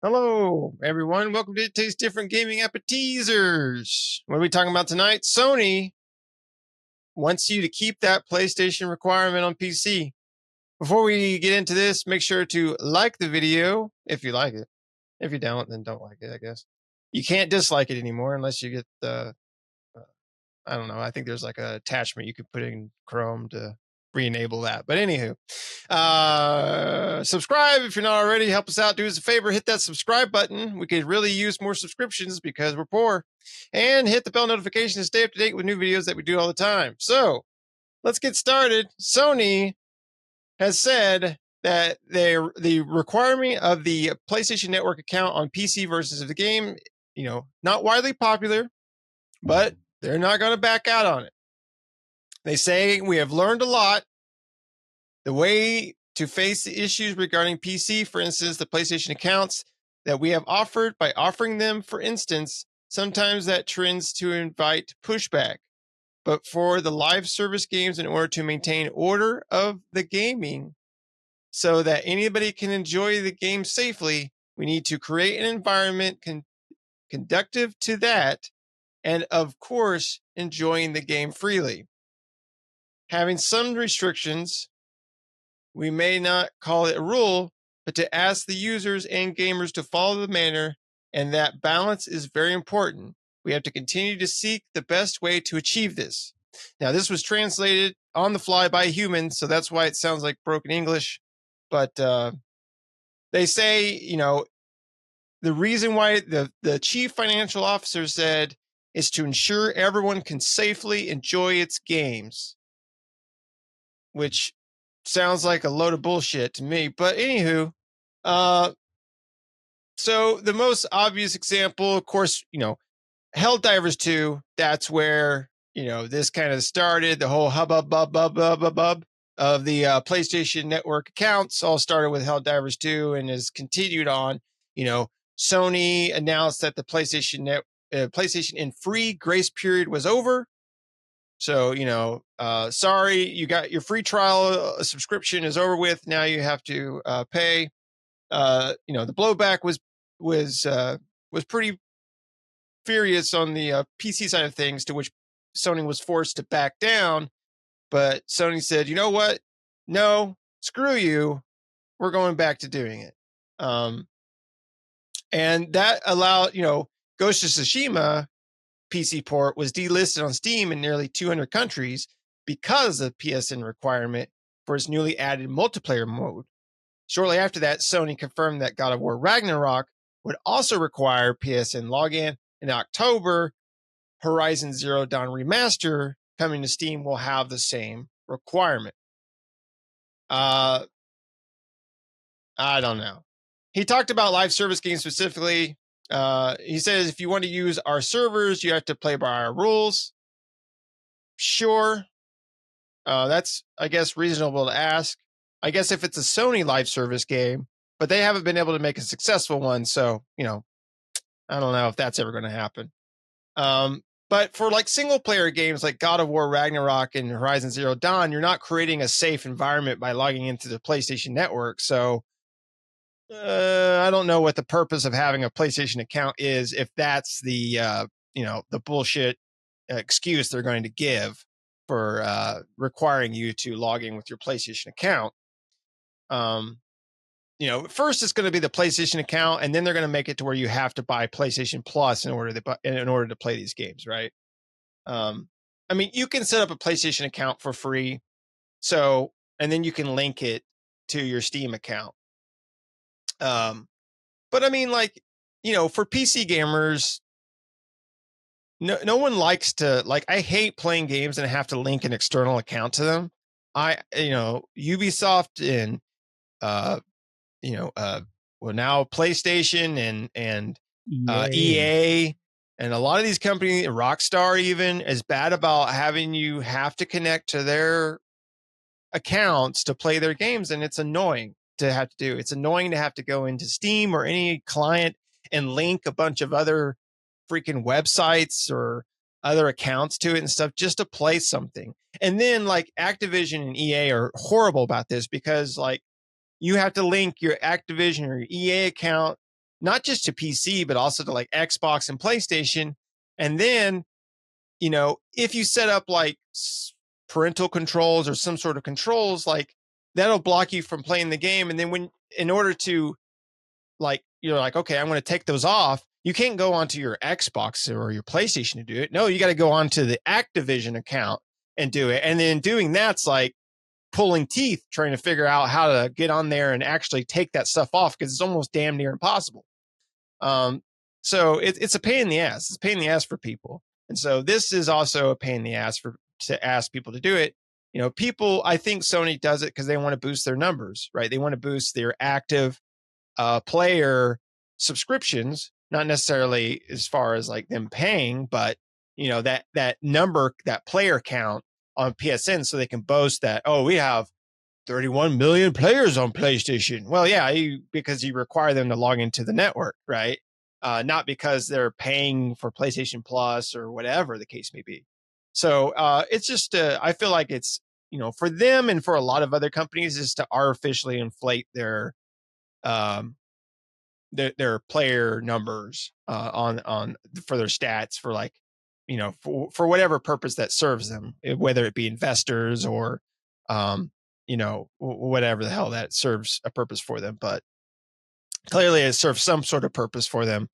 Hello, everyone. Welcome to It Tastes Different Gaming Appetizers. What are we talking about tonight? Sony wants you to keep that PlayStation requirement on PC. Before we get into this, make sure to like the video if you like it. If you don't, then don't like it, I guess. You can't dislike it anymore unless you get the, I don't know, I think there's like an attachment you could put in Chrome to re-enable that. But anywho, subscribe if you're not already. Help us out. Do us a favor, hit that subscribe button. We could really use more subscriptions because we're poor. And hit the bell notification to stay up to date with new videos that we do all the time. So let's get started. Sony has said that the requirement of the PlayStation Network account on PC versions of the game, not widely popular, but they're not going to back out on it. They say we have learned a lot. The way to face the issues regarding PC, for instance, the PlayStation accounts that we have offered by offering them, for instance, sometimes that trends to invite pushback. But for the live service games, in order to maintain order of the gaming so that anybody can enjoy the game safely, we need to create an environment conducive to that and, of course, enjoying the game freely. Having some restrictions, we may not call it a rule, but to ask the users and gamers to follow the manner, and that balance is very important. We have to continue to seek the best way to achieve this. Now, this was translated on the fly by humans, so that's why it sounds like broken English. But they say, the reason why the chief financial officer said is to ensure everyone can safely enjoy its games, which sounds like a load of bullshit to me. But anywho, so the most obvious example, of course, Helldivers 2, that's where, this kind of started. The whole hubbub of the PlayStation Network accounts all started with Helldivers 2 and has continued on. Sony announced that the PlayStation in free grace period was over. So, sorry, you got your free trial subscription is over with. Now you have to pay. The blowback was pretty furious on the PC side of things, to which Sony was forced to back down. But Sony said, you know what? No, screw you. We're going back to doing it. And that allowed, Ghost of Tsushima PC port was delisted on Steam in nearly 200 countries because of PSN requirement for its newly added multiplayer mode. Shortly after that, Sony confirmed that God of War Ragnarok would also require PSN login. In October, Horizon Zero Dawn Remaster coming to Steam will have the same requirement. I don't know. He talked about live service games specifically. He says, if you want to use our servers, you have to play by our rules. Sure. That's, I guess, reasonable to ask. I guess if it's a Sony live service game, but they haven't been able to make a successful one. So, I don't know if that's ever going to happen. But for like single player games like God of War Ragnarok and Horizon Zero Dawn, you're not creating a safe environment by logging into the PlayStation Network. So, I don't know what the purpose of having a PlayStation account is if that's the the bullshit excuse they're going to give for requiring you to log in with your PlayStation account. First it's going to be the PlayStation account, and then they're going to make it to where you have to buy PlayStation Plus in order to play these games, right? You can set up a PlayStation account for free, and then you can link it to your Steam account. But for PC gamers, no one likes to, I hate playing games and I have to link an external account to them. Ubisoft and, now PlayStation and EA and a lot of these companies, Rockstar even, is bad about having you have to connect to their accounts to play their games. And it's annoying to have to do. It's annoying to have to go into Steam or any client and link a bunch of other freaking websites or other accounts to it and stuff just to play something. And then Activision and EA are horrible about this because you have to link your Activision or your EA account not just to PC, but also to like Xbox and PlayStation. And then, if you set up like parental controls or some sort of controls, like that'll block you from playing the game. And then in order to like, you're like, okay, I'm going to take those off. You can't go onto your Xbox or your PlayStation to do it. No, you got to go onto the Activision account and do it. And then doing that's like pulling teeth, trying to figure out how to get on there and actually take that stuff off, because it's almost damn near impossible. So it's a pain in the ass. It's a pain in the ass for people. And so this is also a pain in the ass to ask people to do it. People, I think Sony does it because they want to boost their numbers, right? They want to boost their active player subscriptions, not necessarily as far as like them paying, but that number, that player count on PSN, so they can boast that, oh, we have 31 million players on PlayStation. Well, yeah, because you require them to log into the network, right? Not because they're paying for PlayStation Plus or whatever the case may be. So it's just, I feel like it's, for them and for a lot of other companies, is to artificially inflate their player numbers on for their stats, for like, for whatever purpose that serves them, whether it be investors or whatever the hell that serves a purpose for them. But clearly it serves some sort of purpose for them,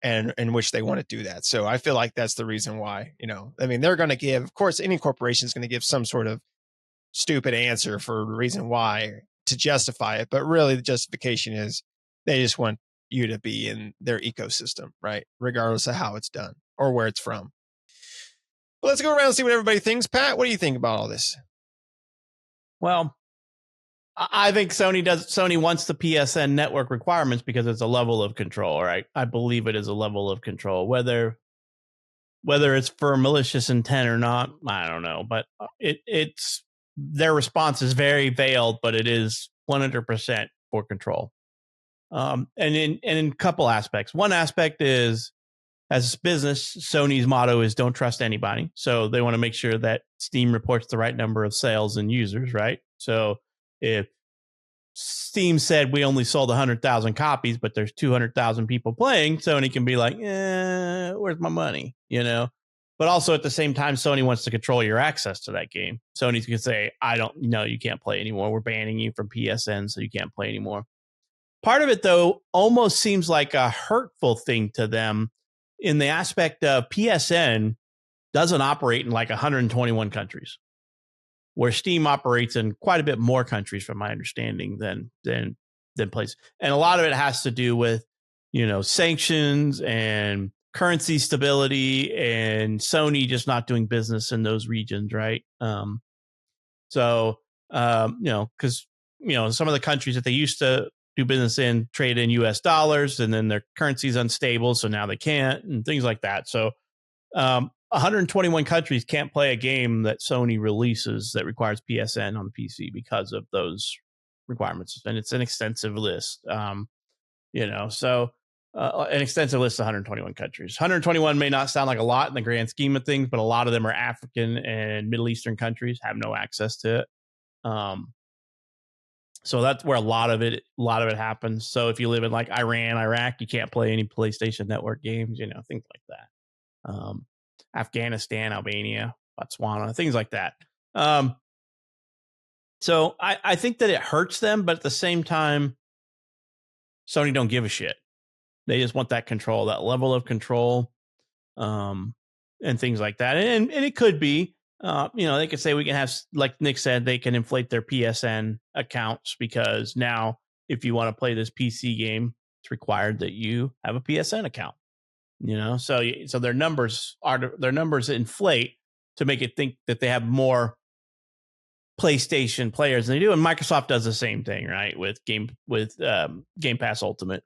and in which they want to do that. So I feel like that's the reason why, they're going to give, of course, any corporation is going to give some sort of stupid answer for the reason why to justify it. But really the justification is they just want you to be in their ecosystem, right? Regardless of how it's done or where it's from. But let's go around and see what everybody thinks. Pat, what do you think about all this? Well, I think Sony wants the PSN network requirements because it's a level of control, right? I believe it is a level of control. Whether it's for malicious intent or not, I don't know. But it's their response is very veiled, but it is 100% for control. And in a couple aspects. One aspect is, as a business, Sony's motto is don't trust anybody. So they want to make sure that Steam reports the right number of sales and users, right? So if Steam said we only sold 100,000 copies, but there's 200,000 people playing, Sony can be like, where's my money? But also at the same time, Sony wants to control your access to that game. Sony can say, you can't play anymore. We're banning you from PSN, so you can't play anymore. Part of it, though, almost seems like a hurtful thing to them, in the aspect of PSN doesn't operate in like 121 countries, where Steam operates in quite a bit more countries, from my understanding, than places. And a lot of it has to do with, sanctions and currency stability, and Sony just not doing business in those regions, right? Because some of the countries that they used to do business in trade in US dollars, and then their currency is unstable, so now they can't, and things like that. So 121 countries can't play a game that Sony releases that requires PSN on the PC because of those requirements. And it's an extensive list. An extensive list of 121 countries. 121 may not sound like a lot in the grand scheme of things, but a lot of them are African and Middle Eastern countries, have no access to it. So that's where a lot of it happens. So if you live in like Iran, Iraq, you can't play any PlayStation Network games, things like that. Afghanistan, Albania, Botswana, things like that. So I think that it hurts them, but at the same time, Sony don't give a shit. They just want that control, that level of control, and things like that. And it could be, they could say we can have, like Nick said, they can inflate their PSN accounts, because now if you want to play this PC game, it's required that you have a PSN account. So their numbers inflate to make it think that they have more PlayStation players than they do. And Microsoft does the same thing, right? With Game Pass Ultimate,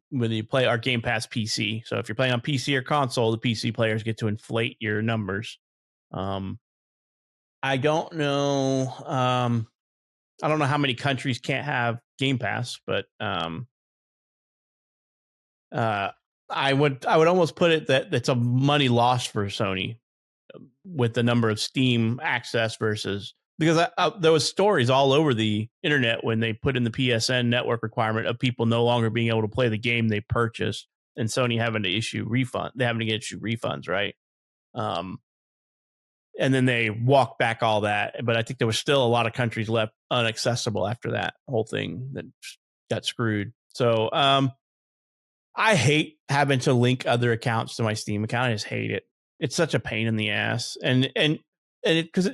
when you play our Game Pass PC. So if you're playing on PC or console, the PC players get to inflate your numbers. I don't know. I don't know how many countries can't have Game Pass, but I would almost put it that it's a money loss for Sony with the number of Steam access versus because there was stories all over the internet when they put in the PSN network requirement of people no longer being able to play the game they purchased, and Sony having to issue refunds, right? And then they walked back all that, but I think there was still a lot of countries left inaccessible after that whole thing that got screwed. So I hate having to link other accounts to my Steam account. I just hate it. It's such a pain in the ass, and because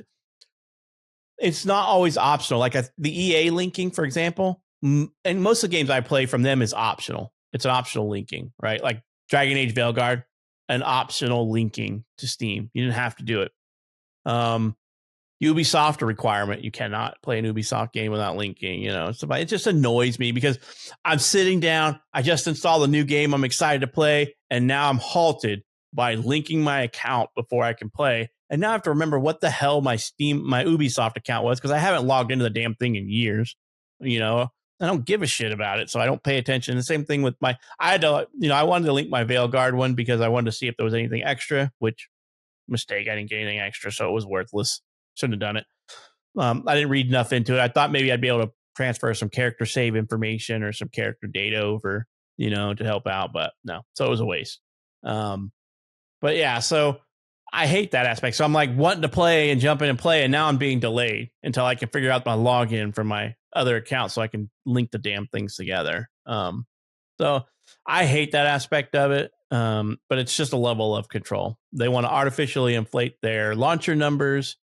it's not always optional. Like the EA linking, for example, and most of the games I play from them is optional. It's an optional linking, right? Like Dragon Age Veilguard, an optional linking to Steam. You didn't have to do it. Ubisoft, a requirement. You cannot play an Ubisoft game without linking. It just annoys me because I'm sitting down. I just installed a new game I'm excited to play, and now I'm halted by linking my account before I can play. And now I have to remember what the hell my Ubisoft account was, because I haven't logged into the damn thing in years. I don't give a shit about it, so I don't pay attention. The same thing with I wanted to link my Veilguard one because I wanted to see if there was anything extra, which mistake. I didn't get anything extra, so it was worthless. Shouldn't have done it. I didn't read enough into it. I thought maybe I'd be able to transfer some character save information or some character data over, to help out, but no. So it was a waste. But yeah, so I hate that aspect. So I'm like wanting to play and jump in and play, and now I'm being delayed until I can figure out my login from my other account so I can link the damn things together. So I hate that aspect of it. But it's just a level of control. They want to artificially inflate their launcher numbers,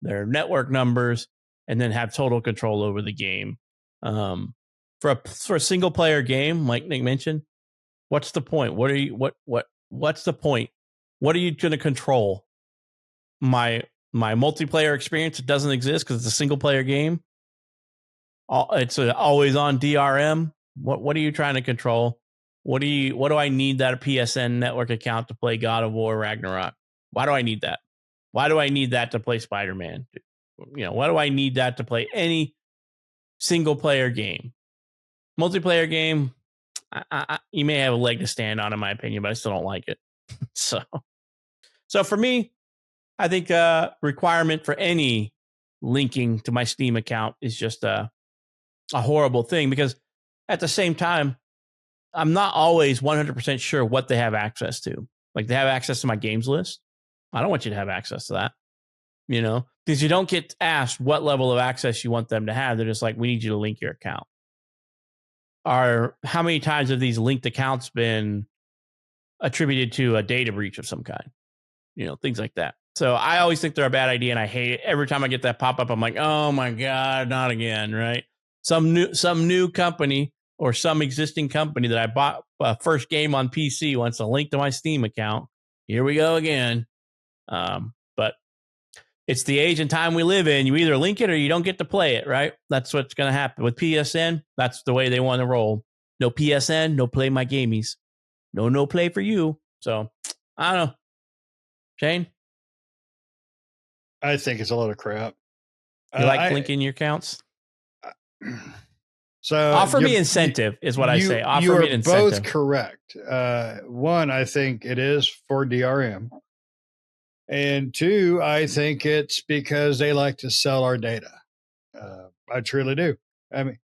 their network numbers, and then have total control over the game. For a single player game, like Nick mentioned, what's the point? What's the point? What are you going to control? My multiplayer experience doesn't exist because it's a single player game. It's always on DRM. What are you trying to control? What do I need that PSN network account to play God of War Ragnarok? Why do I need that? Why do I need that to play Spider-Man? Why do I need that to play any single player game? Multiplayer game, you may have a leg to stand on, in my opinion, but I still don't like it. So for me, I think requirement for any linking to my Steam account is just a horrible thing, because at the same time, I'm not always 100% sure what they have access to. Like, they have access to my games list. I don't want you to have access to that, because you don't get asked what level of access you want them to have. They're just like, we need you to link your account. Or how many times have these linked accounts been attributed to a data breach of some kind? Things like that. So I always think they're a bad idea, and I hate it. Every time I get that pop up, I'm like, oh my God, not again, right? Some new company or some existing company that I bought first game on PC wants to link to my Steam account. Here we go again. But it's the age and time we live in. You either link it or you don't get to play it, right? That's what's going to happen. With PSN, that's the way they want to roll. No PSN, no play my gamies. No play for you. So, I don't know. Shane? I think it's a load of crap. You like linking your accounts? So offer me incentive is what I say. Offer you me an incentive. Both correct. One, I think it is for DRM. And two, I think it's because they like to sell our data. I truly do. I mean,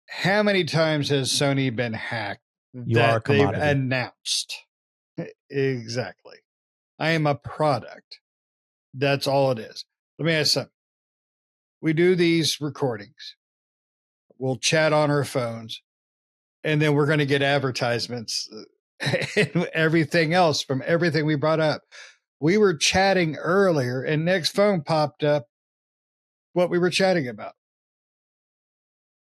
how many times has Sony been hacked that they've announced? Exactly. I am a product. That's all it is. Let me ask you something. We do these recordings. We'll chat on our phones, and then we're going to get advertisements and everything else from everything we brought up. We were chatting earlier, and Nick's phone popped up what we were chatting about.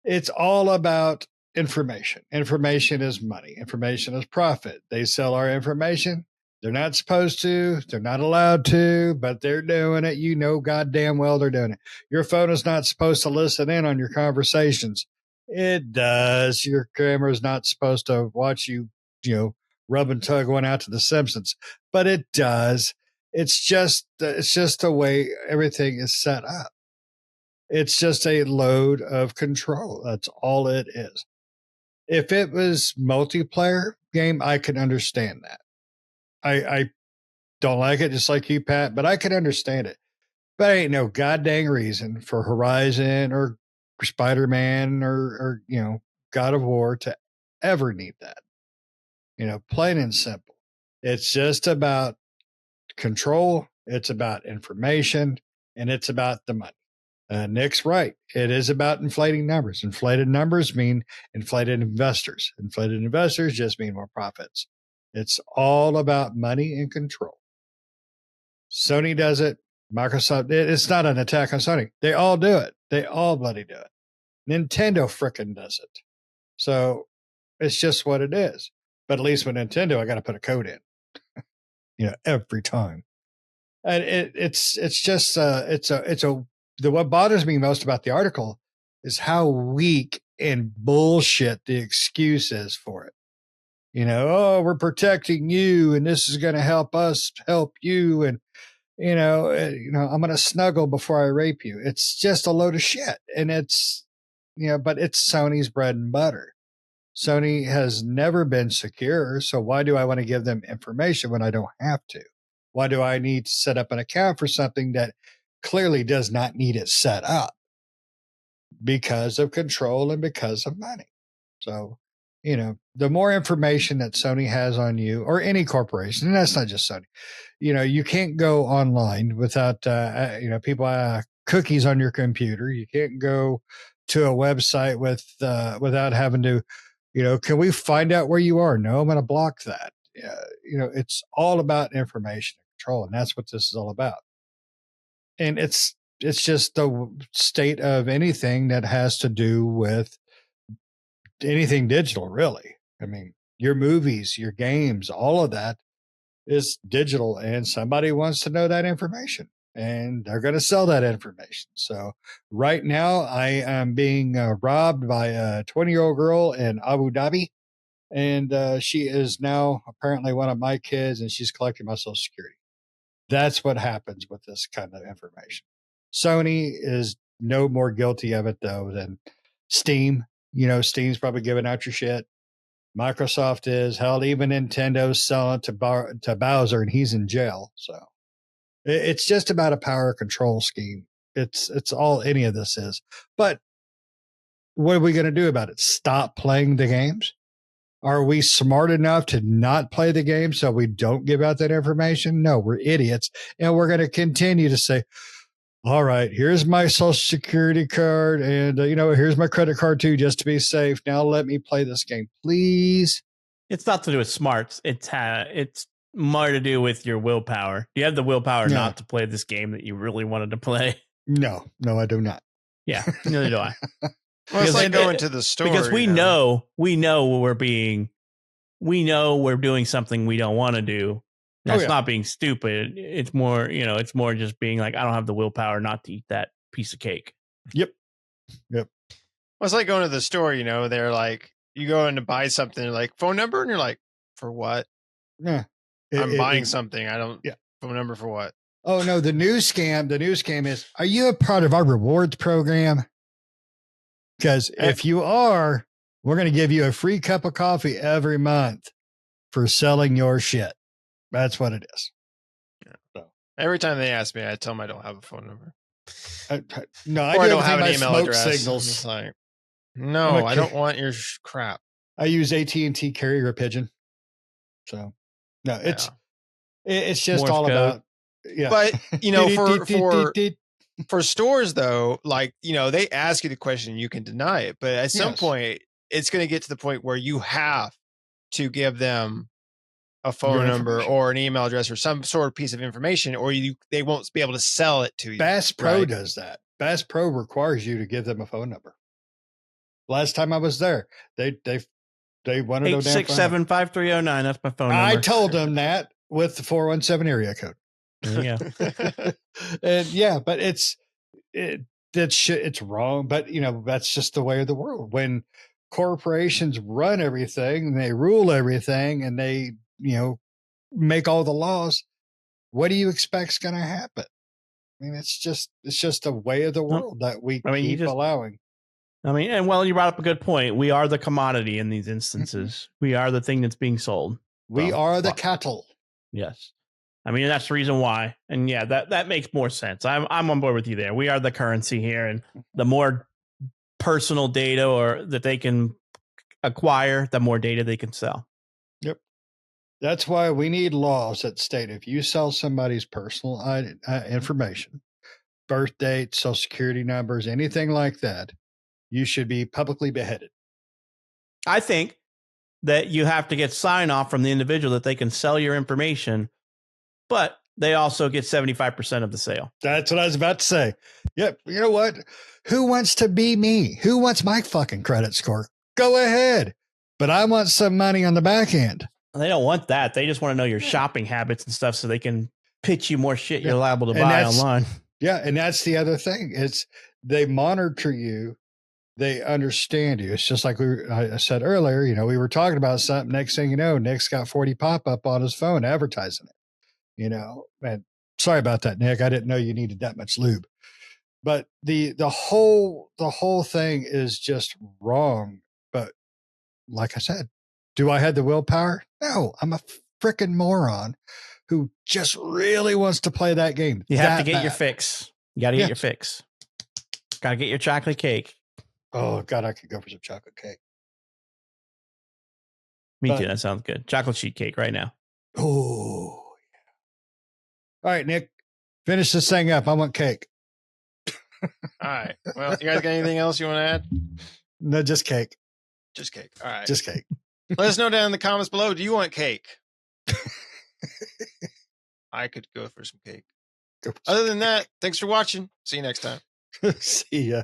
It's all about information. Information is money. Information is profit. They sell our information. They're not supposed to. They're not allowed to, but they're doing it. Goddamn well they're doing it. Your phone is not supposed to listen in on your conversations. It does. Your camera's not supposed to watch you, rub and tug one out to The Simpsons, but it does. It's just the way everything is set up. It's just a load of control. That's all it is. If it was multiplayer game, I could understand that. I don't like it, just like you, Pat, but I could understand it. But ain't no goddamn reason for Horizon or Spider-Man or God of War to ever need that. Plain and simple. It's just about control. It's about information, and it's about the money. Nick's right. It is about inflating numbers. Inflated numbers mean inflated investors. Inflated investors just mean more profits. It's all about money and control. Sony does it. Microsoft, it's not an attack on Sony. They all do it. They all bloody do it. Nintendo frickin' does it. So it's just what it is. But at least with Nintendo, I got to put a code in, every time. And it's just what bothers me most about the article is how weak and bullshit the excuse is for it. We're protecting you, and this is going to help us help you, and I'm going to snuggle before I rape you. It's just a load of shit, and it's but it's Sony's bread and butter. Sony has never been secure, so why do I want to give them information when I don't have to? Why do I need to set up an account for something that clearly does not need it set up? Because of control and because of money. So, the more information that Sony has on you or any corporation, and that's not just Sony, you can't go online without, people cookies on your computer. You can't go to a website without having to, can we find out where you are? No, I'm going to block that. It's all about information control, and that's what this is all about. And it's just the state of anything that has to do with anything digital, really. I mean, your movies, your games, all of that is digital, and somebody wants to know that information, and they're going to sell that information. So right now I am being robbed by a 20-year-old girl in Abu Dhabi. And she is now apparently one of my kids, and she's collecting my Social Security. That's what happens with this kind of information. Sony is no more guilty of it, though, than Steam. Steam's probably giving out your shit. Microsoft is. Hell, even Nintendo's selling it to Bowser, and he's in jail. So it's just about a power control scheme. It's all any of this is. But what are we going to do about it? Stop playing the games? Are we smart enough to not play the game so we don't give out that information? No, we're idiots. And we're going to continue to say, all right, here's my Social Security card. And, here's my credit card, too, just to be safe. Now let me play this game, please. It's not to do with smarts. It's more to do with your willpower. You have the willpower not to play this game that you really wanted to play. No, I do not. Yeah, neither do I. Well, it's like going to the store. Because we know we're doing something we don't want to do. That's not being stupid. It's more, it's more just being like, I don't have the willpower not to eat that piece of cake. Yep. Well, it's like going to the store, they're like, you go in to buy something, they're like, phone number? And you're like, for what? Yeah. I'm buying something. I don't, phone number for what? Oh, no, the news scam is, are you a part of our rewards program? Because if you are, we're going to give you a free cup of coffee every month for selling your shit. That's what it is. Yeah. So every time they ask me, I tell them I don't have a phone number. No, I don't have an email address. Signals. Like, no, I don't want your crap. I use AT&T Carrier Pigeon. So, no, it's just Morse all code. About. Yeah. But, for stores, though, like, they ask you the question, you can deny it. But at some point, it's going to get to the point where you have to give them a phone number or an email address or some sort of piece of information, or they won't be able to sell it to you. Bass Pro does that. Bass Pro requires you to give them a phone number. Last time I was there, they wanted 867-5309. That's my phone number. I told them that with the 417 area code. Yeah. And but it's wrong. But that's just the way of the world. When corporations run everything and they rule everything and they make all the laws, what do you expect's going to happen? I mean, it's just a way of the world that we keep allowing. I mean, and you brought up a good point. We are the commodity in these instances. We are the thing that's being sold. We are the cattle. Yes. I mean, that's the reason why. And yeah, that makes more sense. I'm on board with you there. We are the currency here, and the more personal data or that they can acquire, the more data they can sell. Yep. That's why we need laws that state if you sell somebody's personal information, birth date, social security numbers, anything like that, you should be publicly beheaded. I think that you have to get sign off from the individual that they can sell your information, but they also get 75% of the sale. That's what I was about to say. Yep. You know what? Who wants to be me? Who wants my fucking credit score? Go ahead. But I want some money on the back end. They don't want that. They just want to know your shopping habits and stuff so they can pitch you more shit you're liable to buy online. Yeah. And that's the other thing. It's they monitor you. They understand you. It's just like I said earlier, you know, we were talking about something. Next thing you know, Nick's got 40 pop-up on his phone advertising it, you know, and sorry about that, Nick. I didn't know you needed that much lube, but the whole thing is just wrong. But like I said, do I have the willpower? No, I'm a freaking moron who just really wants to play that game. You have to get your fix. You got to get your fix. Got to get your chocolate cake. Oh God, I could go for some chocolate cake. Me too. That sounds good. Chocolate sheet cake right now. Oh, yeah. All right, Nick, finish this thing up. I want cake. All right. Well, you guys got anything else you want to add? No, just cake. Just cake. All right. Just cake. Let us know down in the comments below. Do you want cake? I could go for some cake. Other than that, thanks for watching. See you next time. See ya.